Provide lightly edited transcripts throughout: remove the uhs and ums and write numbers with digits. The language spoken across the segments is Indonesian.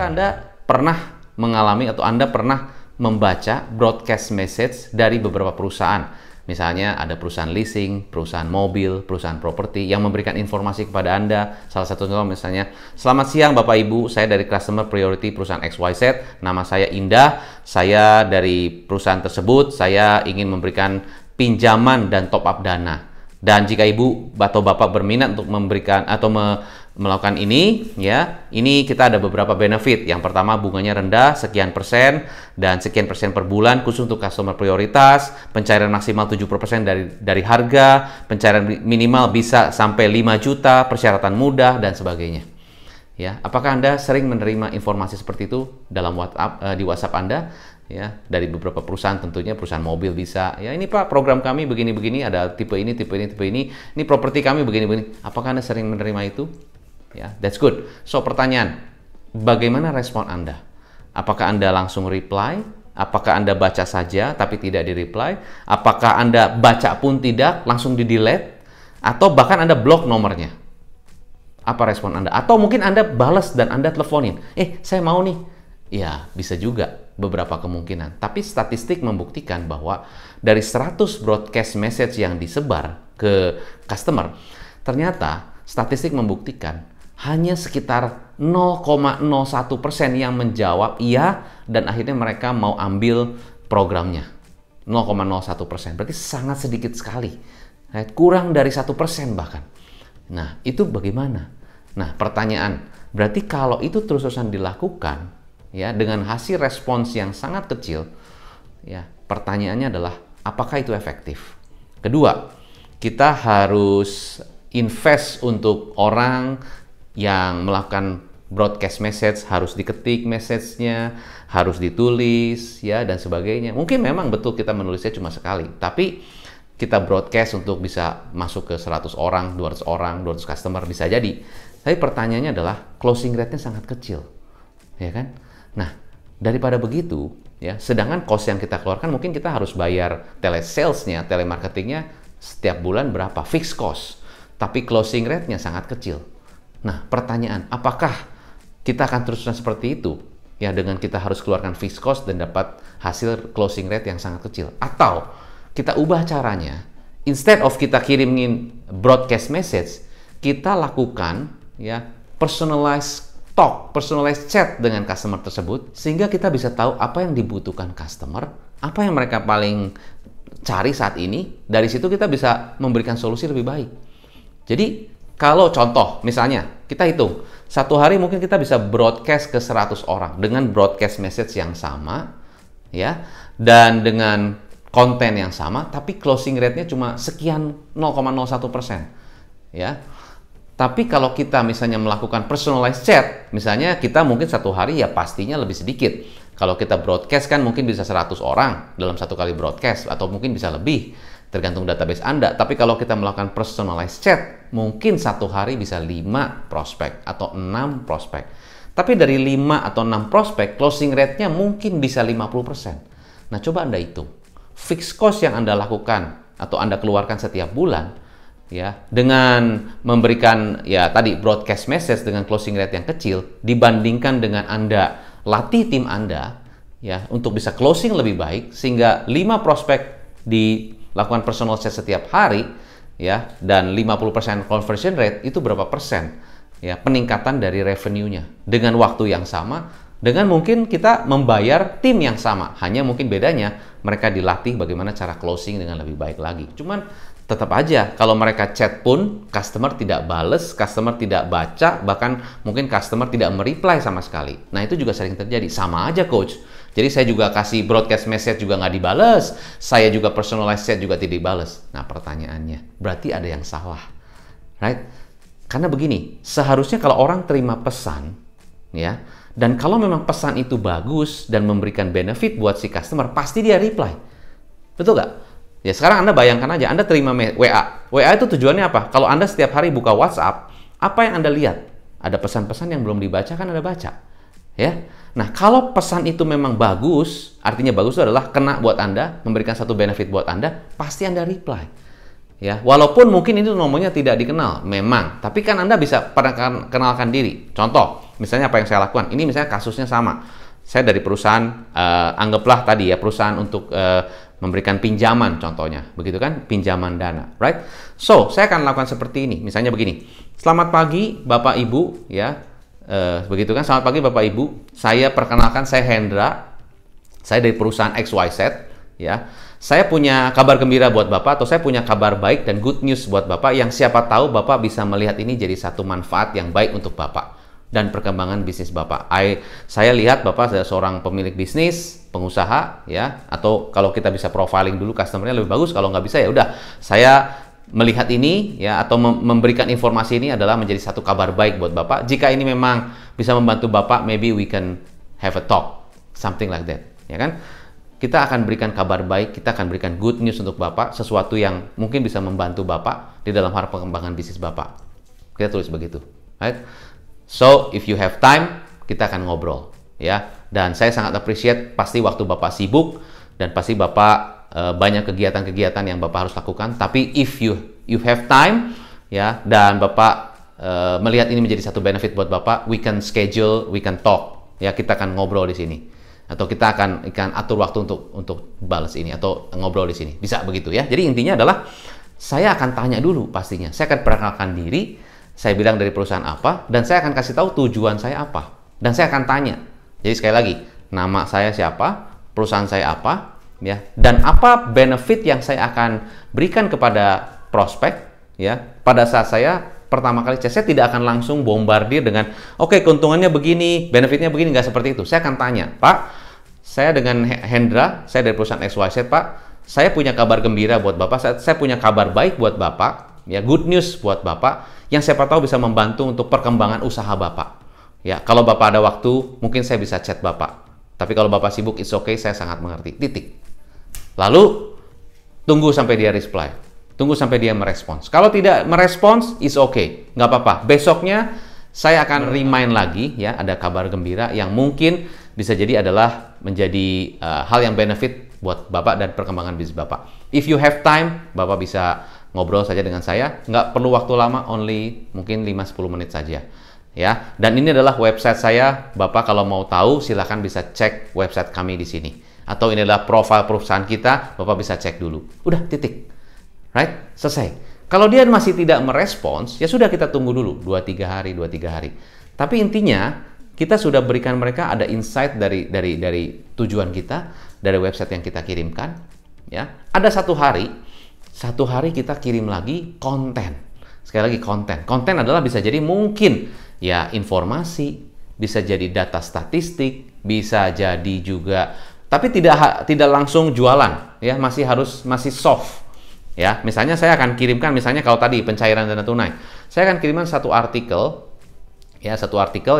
apakah Anda pernah mengalami atau Anda pernah membaca broadcast message dari beberapa perusahaan? Misalnya ada perusahaan leasing, perusahaan mobil, perusahaan properti yang memberikan informasi kepada Anda. Salah satu contoh misalnya, selamat siang Bapak Ibu, saya dari Customer Priority perusahaan XYZ, nama saya Indah, saya dari perusahaan tersebut, saya ingin memberikan pinjaman dan top up dana. Dan jika Ibu atau Bapak berminat untuk memberikan atau melakukan ini, ya, ini kita ada beberapa benefit. Yang pertama, bunganya rendah, sekian persen, dan sekian persen per bulan, khusus untuk customer prioritas, pencairan maksimal 70% dari harga, pencairan minimal bisa sampai 5 juta, persyaratan mudah, dan sebagainya. Ya, apakah Anda sering menerima informasi seperti itu dalam WhatsApp, di WhatsApp Anda? Ya, dari beberapa perusahaan, tentunya perusahaan mobil bisa. Ya, ini Pak, program kami begini-begini, ada tipe ini, tipe ini, tipe ini. Ini properti kami begini-begini. Apakah Anda sering menerima itu? Ya, that's good. So, pertanyaan, bagaimana respon Anda? Apakah Anda langsung reply? Apakah Anda baca saja tapi tidak di-reply? Apakah Anda baca pun tidak, langsung di-delete? Atau bahkan Anda blok nomornya? Apa respon Anda? Atau mungkin Anda balas dan Anda teleponin. Saya mau nih. Ya, bisa juga beberapa kemungkinan. Tapi statistik membuktikan bahwa dari 100 broadcast message yang disebar ke customer, ternyata statistik membuktikan hanya sekitar 0,01% yang menjawab iya dan akhirnya mereka mau ambil programnya. 0,01%. Berarti sangat sedikit sekali. Kurang dari 1% bahkan. Nah, itu bagaimana? Nah, pertanyaan, berarti kalau itu terus-terusan dilakukan, ya, dengan hasil respons yang sangat kecil, ya, pertanyaannya adalah apakah itu efektif? Kedua, kita harus invest untuk orang yang melakukan broadcast message, harus diketik message-nya, harus ditulis, ya, dan sebagainya. Mungkin memang betul kita menulisnya cuma sekali, tapi kita broadcast untuk bisa masuk ke 100 orang, 200 customer, bisa jadi. Tapi pertanyaannya adalah closing rate-nya sangat kecil, ya kan? Nah, daripada begitu, ya, sedangkan cost yang kita keluarkan mungkin kita harus bayar telesales-nya, telemarketingnya setiap bulan berapa, fixed cost, tapi closing rate-nya sangat kecil. Nah, pertanyaan, apakah kita akan teruskan seperti itu? Ya, dengan kita harus keluarkan fixed cost dan dapat hasil closing rate yang sangat kecil. Atau kita ubah caranya, instead of kita kirimin broadcast message, kita lakukan, ya, personalized talk, personalized chat dengan customer tersebut, sehingga kita bisa tahu apa yang dibutuhkan customer, apa yang mereka paling cari saat ini. Dari situ kita bisa memberikan solusi lebih baik. Jadi, kalau contoh, misalnya, kita hitung, satu hari mungkin kita bisa broadcast ke 100 orang dengan broadcast message yang sama, ya, dan dengan konten yang sama, tapi closing rate-nya cuma sekian 0,01%, ya. Tapi kalau kita misalnya melakukan personalized chat, misalnya kita mungkin satu hari ya pastinya lebih sedikit. Kalau kita broadcast kan mungkin bisa 100 orang dalam satu kali broadcast, atau mungkin bisa lebih, tergantung database Anda. Tapi kalau kita melakukan personalized chat, mungkin satu hari bisa 5 prospek atau 6 prospek. Tapi dari 5 atau 6 prospek, closing rate-nya mungkin bisa 50%. Nah, coba Anda hitung. Fixed cost yang Anda lakukan atau Anda keluarkan setiap bulan, ya, dengan memberikan, ya, tadi broadcast message dengan closing rate yang kecil, dibandingkan dengan Anda latih tim Anda, ya, untuk bisa closing lebih baik, sehingga 5 prospek dilakukan personal chat setiap hari, ya, dan 50% conversion rate, itu berapa persen, ya, peningkatan dari revenue-nya dengan waktu yang sama, dengan mungkin kita membayar tim yang sama, hanya mungkin bedanya mereka dilatih bagaimana cara closing dengan lebih baik lagi. Cuman tetap aja kalau mereka chat pun customer tidak bales, customer tidak baca, bahkan mungkin customer tidak mereply sama sekali. Nah, itu juga sering terjadi. Sama aja, coach. Jadi saya juga kasih broadcast message juga nggak dibales, saya juga personalized chat juga tidak dibales. Nah, pertanyaannya, berarti ada yang salah, right? Karena begini, seharusnya kalau orang terima pesan, ya, dan kalau memang pesan itu bagus dan memberikan benefit buat si customer, pasti dia reply. Betul nggak? Ya, sekarang Anda bayangkan aja, Anda terima WA. WA itu tujuannya apa? Kalau Anda setiap hari buka WhatsApp, apa yang Anda lihat? Ada pesan-pesan yang belum dibaca, kan Anda baca. Ya. Nah, kalau pesan itu memang bagus, artinya bagus itu adalah kena buat Anda, memberikan satu benefit buat Anda, pasti Anda reply. Ya, walaupun mungkin itu nomornya tidak dikenal, memang. Tapi kan Anda bisa kenalkan diri. Contoh, Misalnya apa yang saya lakukan? Ini misalnya kasusnya sama. Saya dari perusahaan, anggaplah tadi ya, perusahaan untuk memberikan pinjaman contohnya, begitu kan? Pinjaman dana, right? So, saya akan lakukan seperti ini. Misalnya begini, selamat pagi Bapak Ibu, ya. Begitu kan? Selamat pagi Bapak Ibu. Saya perkenalkan, saya Hendra. Saya dari perusahaan XYZ, ya. Saya punya kabar gembira buat Bapak, atau saya punya kabar baik dan good news buat Bapak yang siapa tahu Bapak bisa melihat ini jadi satu manfaat yang baik untuk Bapak dan perkembangan bisnis Bapak. Saya lihat Bapak adalah seorang pemilik bisnis, pengusaha, ya. Atau kalau kita bisa profiling dulu customer-nya lebih bagus. Kalau nggak bisa ya udah, saya melihat ini ya, atau memberikan informasi ini adalah menjadi satu kabar baik buat Bapak. Jika ini memang bisa membantu Bapak, maybe we can have a talk, something like that, ya kan? Kita akan berikan kabar baik, kita akan berikan good news untuk Bapak, sesuatu yang mungkin bisa membantu Bapak di dalam hal pengembangan bisnis Bapak. Kita tulis begitu, right? So, if you have time, kita akan ngobrol, ya. Dan saya sangat appreciate, pasti waktu Bapak sibuk, dan pasti Bapak banyak kegiatan-kegiatan yang Bapak harus lakukan. Tapi if you have time, ya, dan Bapak melihat ini menjadi satu benefit buat Bapak, we can schedule, we can talk, ya, kita akan ngobrol di sini. Atau kita akan atur waktu untuk balas ini atau ngobrol di sini. Bisa begitu ya. Jadi intinya adalah saya akan tanya dulu pastinya. Saya akan perkenalkan diri, saya bilang dari perusahaan apa, dan saya akan kasih tahu tujuan saya apa. Dan saya akan tanya. Jadi sekali lagi, nama saya siapa, perusahaan saya apa, ya, dan apa benefit yang saya akan berikan kepada prospek, ya. Pada saat saya pertama kali saya tidak akan langsung bombardir dengan oke, keuntungannya begini, benefitnya begini, nggak seperti itu. Saya akan tanya, Pak, saya dengan Hendra, saya dari perusahaan XYZ, Pak, saya punya kabar gembira buat Bapak, saya punya kabar baik buat Bapak, ya, good news buat Bapak, yang siapa tahu bisa membantu untuk perkembangan usaha Bapak. Ya, kalau Bapak ada waktu, mungkin saya bisa chat Bapak. Tapi kalau Bapak sibuk, it's okay, saya sangat mengerti. Titik. Lalu, tunggu sampai dia reply. Tunggu sampai dia merespons. Kalau tidak merespons, it's okay. Nggak apa-apa. Besoknya, saya akan remind lagi, ya, ada kabar gembira yang mungkin bisa jadi adalah menjadi hal yang benefit buat Bapak dan perkembangan bisnis Bapak. If you have time, Bapak bisa ngobrol saja dengan saya. Nggak perlu waktu lama, only mungkin 5-10 menit saja. Ya, dan ini adalah website saya. Bapak kalau mau tahu, silakan bisa cek website kami di sini. Atau ini adalah profil perusahaan kita, Bapak bisa cek dulu. Udah, titik. Right? Selesai. Kalau dia masih tidak merespons, ya sudah, kita tunggu dulu 2-3 hari. Tapi intinya kita sudah berikan mereka ada insight dari tujuan kita, dari website yang kita kirimkan, ya. Ada satu hari kita kirim lagi konten. Sekali lagi konten. Konten adalah bisa jadi mungkin ya informasi, bisa jadi data statistik, bisa jadi juga, tapi tidak langsung jualan, ya, masih soft. Ya, misalnya saya akan kirimkan, misalnya kalau tadi pencairan dana tunai, saya akan kirimkan satu artikel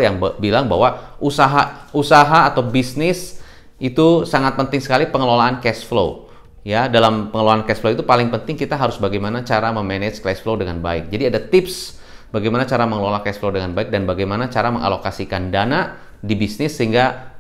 yang bilang bahwa usaha atau bisnis itu sangat penting sekali pengelolaan cash flow. Ya, dalam pengelolaan cash flow itu paling penting kita harus bagaimana cara memanage cash flow dengan baik. Jadi ada tips bagaimana cara mengelola cash flow dengan baik dan bagaimana cara mengalokasikan dana di bisnis sehingga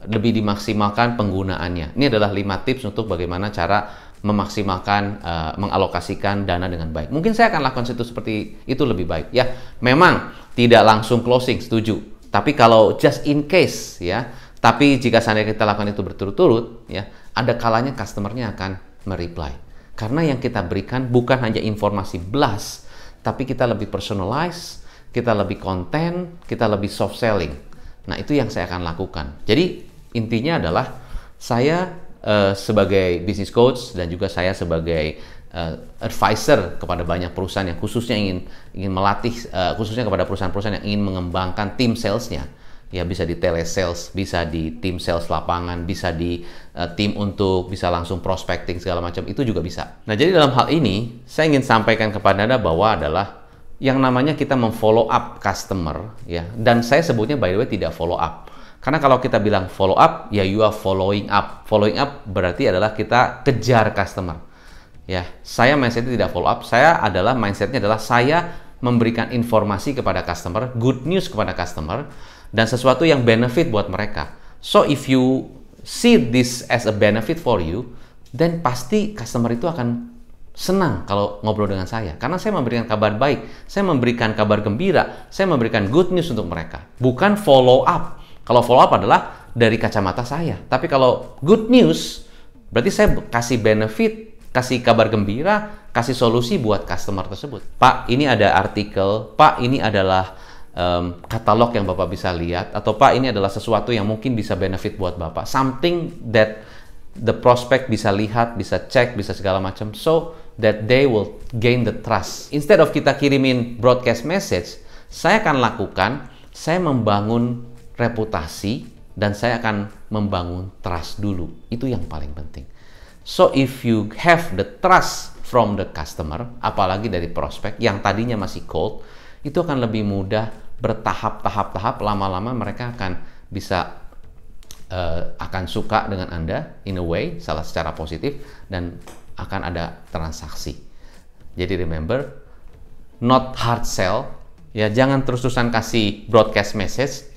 lebih dimaksimalkan penggunaannya. Ini adalah 5 tips untuk bagaimana cara memaksimalkan, mengalokasikan dana dengan baik. Mungkin saya akan lakukan seperti itu lebih baik. Ya, memang tidak langsung closing, setuju. Tapi kalau just in case, ya. Tapi jika seandainya kita lakukan itu berturut-turut, ya, ada kalanya customernya akan mereply. Karena yang kita berikan bukan hanya informasi blast, tapi kita lebih personalize, kita lebih konten, kita lebih soft selling. Nah, itu yang saya akan lakukan. Jadi intinya adalah saya sebagai business coach dan juga saya sebagai advisor kepada banyak perusahaan yang khususnya ingin melatih, khususnya kepada perusahaan-perusahaan yang ingin mengembangkan tim salesnya, ya, bisa di telesales, bisa di tim sales lapangan, bisa di tim untuk bisa langsung prospecting segala macam, itu juga bisa. Nah, jadi dalam hal ini saya ingin sampaikan kepada Anda bahwa adalah yang namanya kita memfollow up customer, ya, dan saya sebutnya by the way tidak follow up. Karena kalau kita bilang follow up, ya you are following up. Following up berarti adalah kita kejar customer. Ya, saya mindsetnya tidak follow up. Mindsetnya adalah saya memberikan informasi kepada customer, good news kepada customer, dan sesuatu yang benefit buat mereka. So if you see this as a benefit for you, then pasti customer itu akan senang kalau ngobrol dengan saya. Karena saya memberikan kabar baik, saya memberikan kabar gembira, saya memberikan good news untuk mereka. Bukan follow up. Kalau follow up adalah dari kacamata saya. Tapi kalau good news, berarti saya kasih benefit, kasih kabar gembira, kasih solusi buat customer tersebut. Pak, ini ada artikel. Pak, ini adalah katalog yang Bapak bisa lihat. Atau Pak, ini adalah sesuatu yang mungkin bisa benefit buat Bapak. Something that the prospect bisa lihat, bisa cek, bisa segala macam. So that they will gain the trust. Instead of kita kirimin broadcast message, saya akan lakukan, saya membangun reputasi dan saya akan membangun trust dulu. Itu yang paling penting. So if you have the trust from the customer, apalagi dari prospek yang tadinya masih cold, itu akan lebih mudah bertahap-tahap, lama-lama mereka akan bisa akan suka dengan Anda in a way, salah secara positif, dan akan ada transaksi. Jadi remember, not hard sell, ya jangan terus-terusan kasih broadcast message.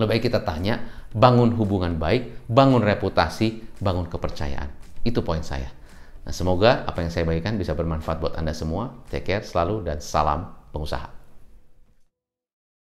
Lebih baik kita tanya, bangun hubungan baik, bangun reputasi, bangun kepercayaan. Itu poin saya. Nah, semoga apa yang saya bagikan bisa bermanfaat buat Anda semua. Take care selalu dan salam pengusaha.